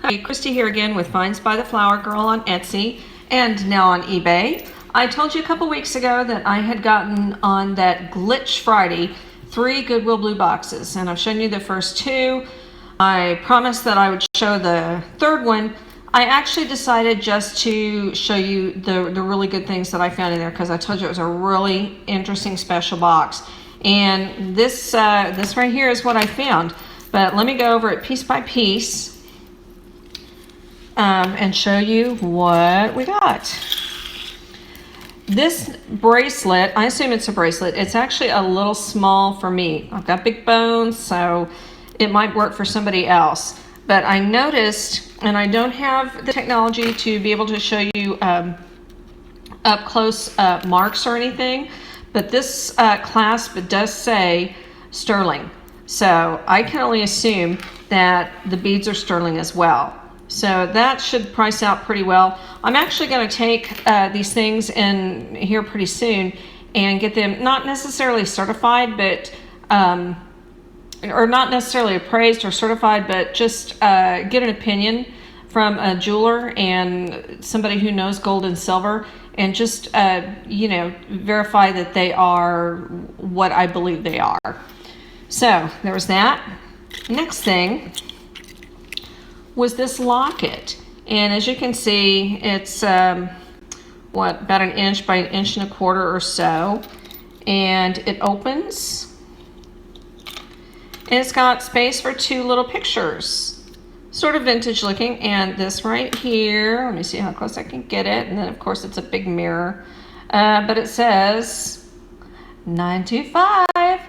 Hi, Christy here again with Finds by the Flower Girl on Etsy and now on eBay. I told you a couple weeks ago that I had gotten on that Glitch Friday 3 Goodwill Blue boxes, and I've shown you the first 2. I promised that I would show the third one. I actually decided just to show you the really good things that I found in there because I told you it was a really interesting special box. And this right here is what I found. But let me go over it piece by piece and show you what we got. This bracelet, I assume it's a bracelet. It's actually a little small for me. I've got big bones, so it might work for somebody else. But I noticed, and I don't have the technology to be able to show you up close marks or anything, but this clasp does say sterling. So I can only assume that the beads are sterling as well. So that should price out pretty well. I'm actually going to take these things in here pretty soon and get them not necessarily certified, but or not necessarily appraised or certified, but just get an opinion from a jeweler and somebody who knows gold and silver, and just you know, verify that they are what I believe they are. So there was that. Next thing was this locket, and as you can see, it's what, about 1 inch by 1.25 inches or so, and it opens, and it's got space for 2 little pictures, sort of vintage looking. And this right here, let me see how close I can get it, and then of course it's a big mirror, but it says 925.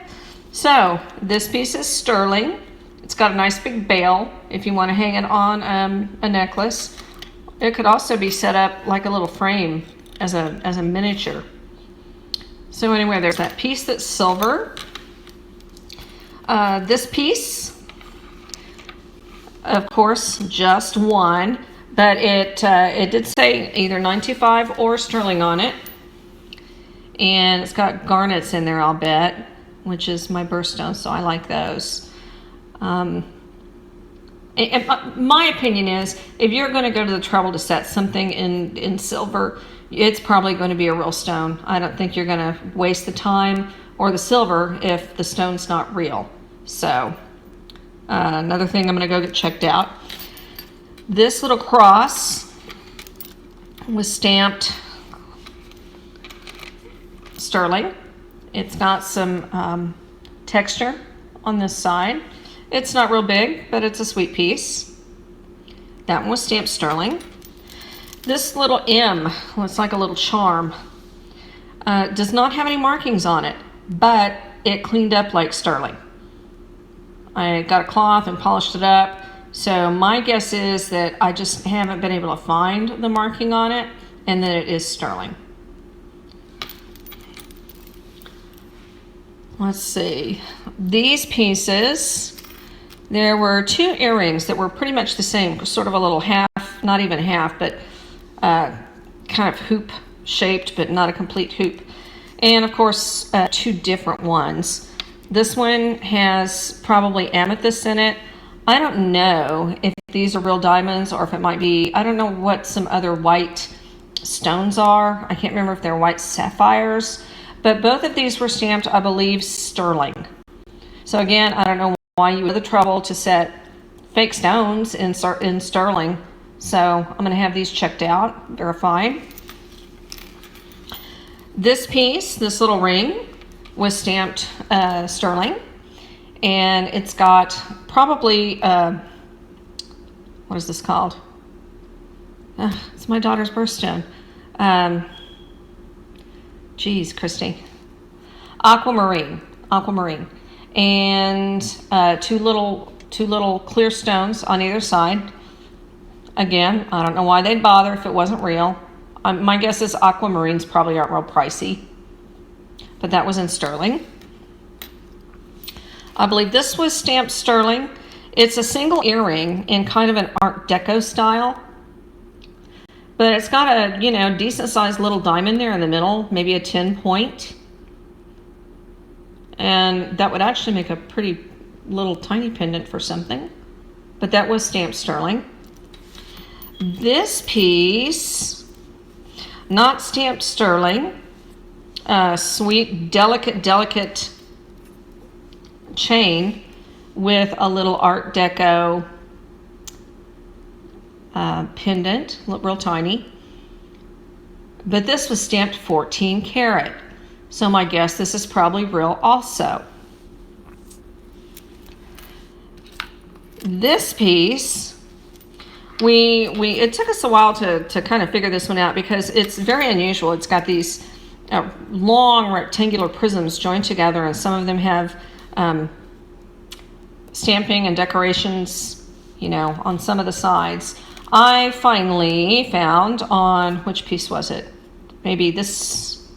So this piece is sterling. It's got a nice big bail if you want to hang it on a necklace. It could also be set up like a little frame as a miniature. So anyway, there's that piece that's silver. This piece, of course, just one, but it did say either 925 or sterling on it, and it's got garnets in there, I'll bet, which is my birthstone, so I like those. My opinion is, if you're going to go to the trouble to set something in silver, it's probably going to be a real stone. I don't think you're going to waste the time or the silver if the stone's not real. So another thing I'm going to go get checked out. This little cross was stamped sterling. It's got some texture on this side. It's not real big, but it's a sweet piece. That one was stamped sterling. This little M looks like a little charm. Does not have any markings on it, but it cleaned up like sterling. I got a cloth and polished it up, so my guess is that I just haven't been able to find the marking on it, and that it is sterling. Let's see. These pieces, there were 2 earrings that were pretty much the same, sort of a little half, not even half, but kind of hoop shaped, but not a complete hoop. And of course, 2 different ones. This one has probably amethyst in it. I don't know if these are real diamonds or if it might be, I don't know what some other white stones are. I can't remember if they're white sapphires, but both of these were stamped, I believe, sterling. So again, I don't know why you would have the trouble to set fake stones in sterling. So I'm going to have these checked out, verified. This piece, this little ring, was stamped sterling, and it's got probably what is this called? It's my daughter's birthstone. Geez, Christy. Aquamarine, and two little clear stones on either side. Again, I don't know why they'd bother if it wasn't real. My guess is aquamarines probably aren't real pricey, but that was in sterling. I believe this was stamped sterling. It's a single earring in kind of an Art Deco style, but it's got a, you know, decent sized little diamond there in the middle, maybe a 10 point. And that would actually make a pretty little tiny pendant for something, but that was stamped sterling. This piece, not stamped sterling, sweet, delicate chain with a little Art Deco pendant, real tiny. But this was stamped 14 karat. So my guess, this is probably real also. This piece, it took us a while to kind of figure this one out because it's very unusual. It's got these long rectangular prisms joined together, and some of them have stamping and decorations, you know, on some of the sides. I finally found on, which piece was it? Maybe this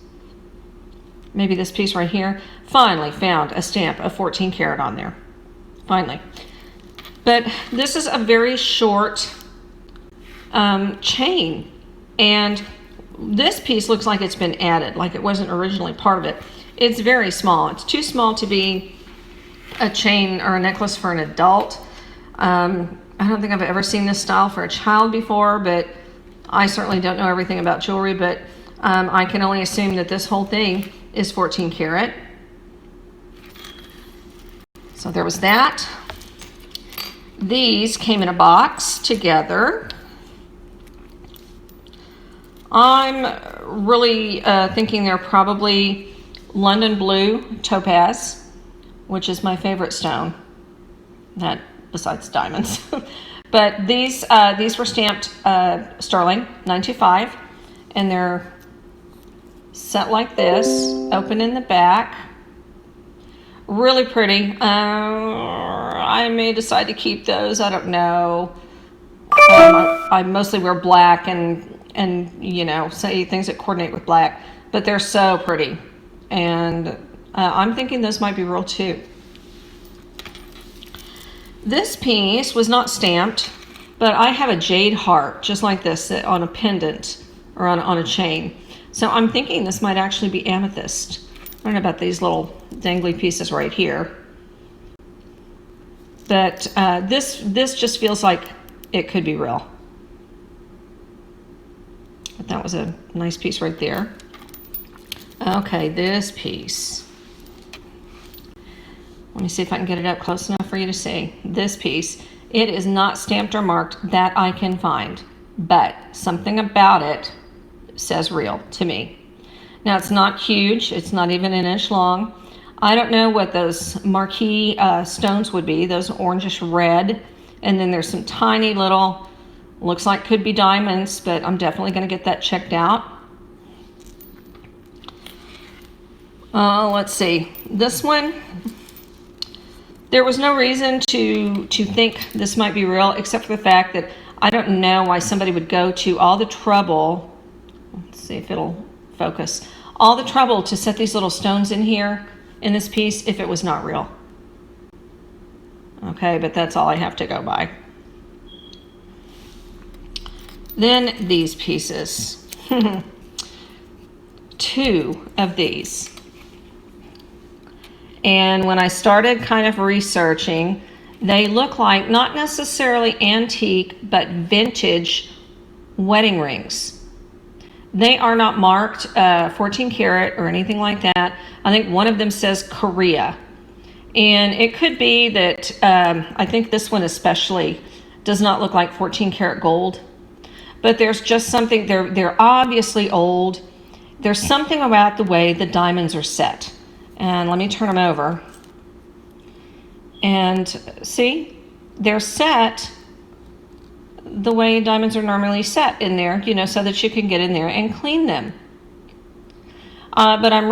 piece right here. Finally found a stamp of 14 karat on there. Finally. But this is a very short chain, and this piece looks like it's been added, like it wasn't originally part of it. It's very small. It's too small to be a chain or a necklace for an adult. I don't think I've ever seen this style for a child before, but I certainly don't know everything about jewelry, but I can only assume that this whole thing is 14 karat. So there was that. These came in a box together. I'm really thinking they're probably London Blue Topaz, which is my favorite stone, that besides diamonds. But these were stamped sterling 925, and they're set like this, open in the back. Really pretty. I may decide to keep those. I don't know. I mostly wear black and you know, say things that coordinate with black, but they're so pretty, and I'm thinking those might be real too. This piece was not stamped, but I have a Jade Heart just like this on a pendant or on a chain, so I'm thinking this might actually be amethyst. I don't know about these little dangly pieces right here, but this just feels like it could be real. But that was a nice piece right there. Okay, this piece. Let me see if I can get it up close enough for you to see. This piece, it is not stamped or marked that I can find, but something about it says real to me. Now, it's not huge. It's not even an inch long. I don't know what those Marquee stones would be, those orangish red. And then there's some tiny little, looks like could be diamonds, but I'm definitely going to get that checked out. Let's see. This one, there was no reason to think this might be real, except for the fact that I don't know why somebody would go to all the trouble. Let's see if it'll focus. All the trouble to set these little stones in here in this piece if it was not real. Okay, but that's all I have to go by. Then these pieces. 2 of these. And when I started kind of researching, they look like not necessarily antique, but vintage wedding rings. They are not marked 14 karat or anything like that. I think one of them says Korea. And it could be that, I think this one especially does not look like 14 karat gold. But there's just something, they're obviously old. There's something about the way the diamonds are set. And let me turn them over. And see, they're set the way diamonds are normally set in there, you know, so that you can get in there and clean them. But I'm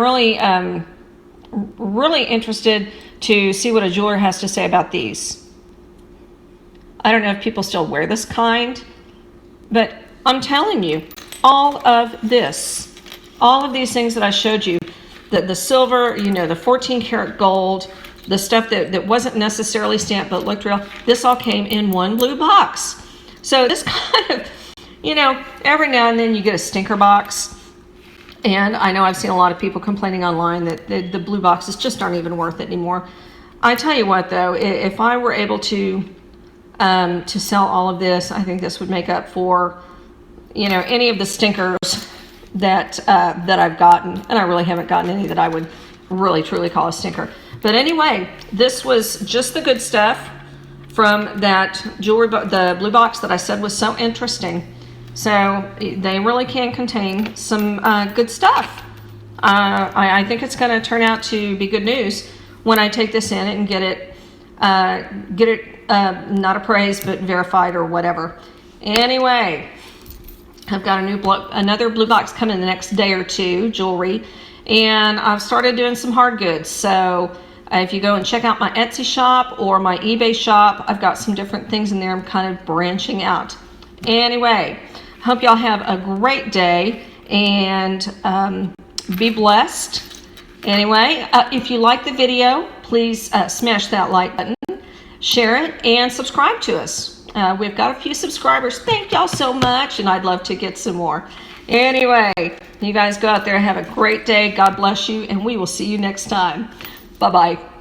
really interested to see what a jeweler has to say about these. I don't know if people still wear this kind, but I'm telling you, all of these things that I showed you, the silver, you know, the 14 karat gold, the stuff that wasn't necessarily stamped but looked real, this all came in one blue box. So this kind of, you know, every now and then you get a stinker box. And I know I've seen a lot of people complaining online that the blue boxes just aren't even worth it anymore. I tell you what, though, if I were able to to sell all of this. I think this would make up for, you know, any of the stinkers that that I've gotten, and I really haven't gotten any that I would really truly call a stinker. But anyway, this was just the good stuff from that jewelry, the blue box that I said was so interesting. So they really can contain some good stuff. I think it's going to turn out to be good news when I take this in and get it not appraised but verified or whatever. Anyway, I've got another blue box coming in the next day or two, jewelry, and I've started doing some hard goods. So if you go and check out my Etsy shop or my eBay shop, I've got some different things in there. I'm kind of branching out. Anyway, hope y'all have a great day and be blessed. Anyway, if you like the video, please smash that like button, share it, and subscribe to us. We've got a few subscribers. Thank y'all so much, and I'd love to get some more. Anyway, you guys go out there, have a great day. God bless you, and we will see you next time. Bye-bye.